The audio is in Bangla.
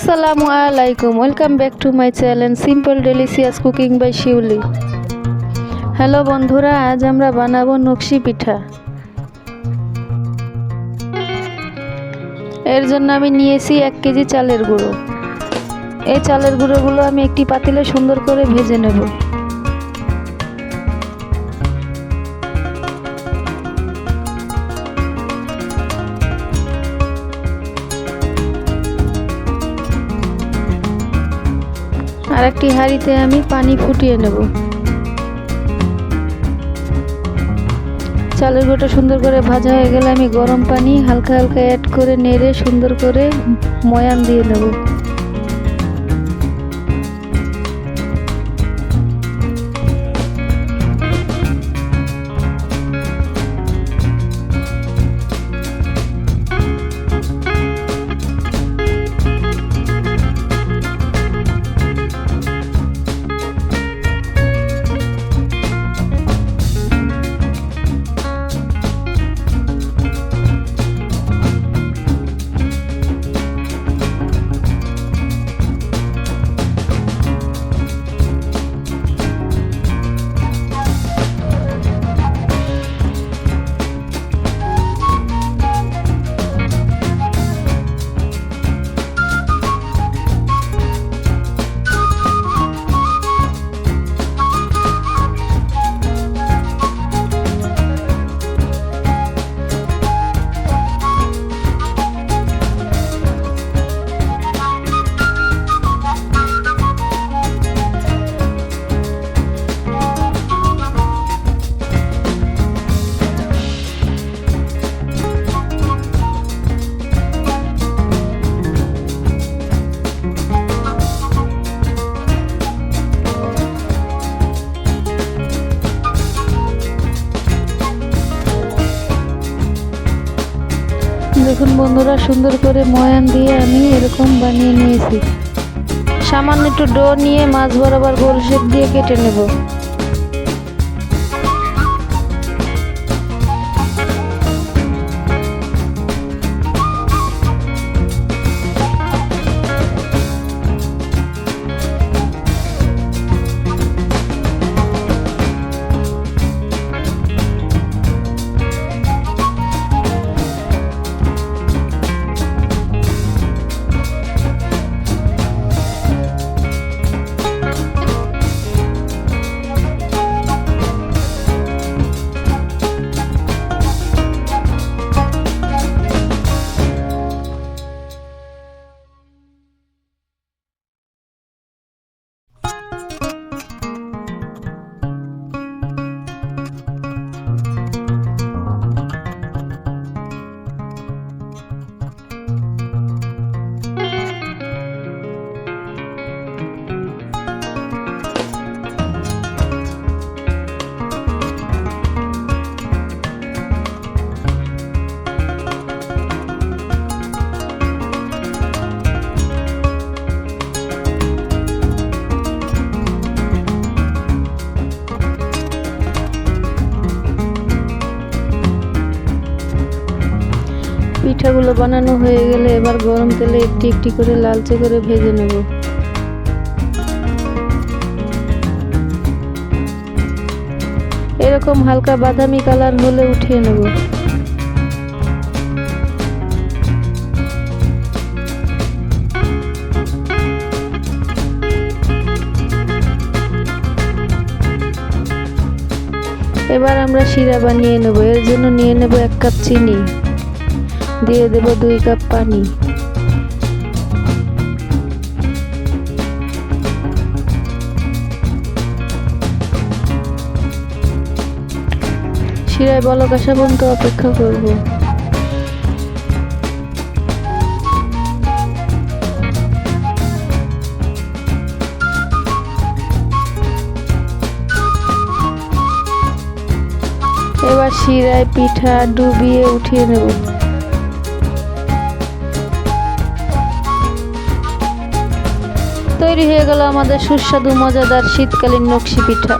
আসসালামু আলাইকুম, welcome back to my channel simple delicious cooking by Shiuli. Hello বন্ধুরা, আজ আমরা বানাবো নকশি পিঠা। এর জন্য আমি নিয়েছি 1 কেজি চালের গুঁড়ো। এই চালের গুঁড়োগুলো আমি একটি পাতিলে সুন্দর করে ভেজে নেব। আর একটি হাঁড়িতে আমি পানি ফুটিয়ে নেব। চালের গুঁড়োটা সুন্দর করে ভাজা হয়ে গেলে আমি গরম পানি হালকা হালকা অ্যাড করে নেড়ে সুন্দর করে ময়ান দিয়ে নেব। দেখুন বন্ধুরা, সুন্দর করে ময়ান দিয়ে আমি এরকম বানিয়ে নিয়েছি। সামান্য একটু ডো নিয়ে মাছ বরাবর গোল শেপ দিয়ে কেটে নেব। পিঠাগুলো বানানো হয়ে গেলে এবার গরম তেলে একটি একটি করে লালচে করে ভেজে নেব। এরকম হালকা বাদামি কালার হলে উঠিয়ে নেব। এবার আমরা শিরা বানিয়ে নেব। এর জন্য নিয়ে নেব 1 কাপ চিনি, দিয়ে দেব 2 কাপ পানি। শিরায় বলক আসা পর্যন্ত অপেক্ষা করব। এবার শিরায় পিঠা ডুবিয়ে উঠিয়ে নেব। তৈরি হয়ে গেল আমাদের সুস্বাদু মজাদার শীতকালীন নকশি পিঠা।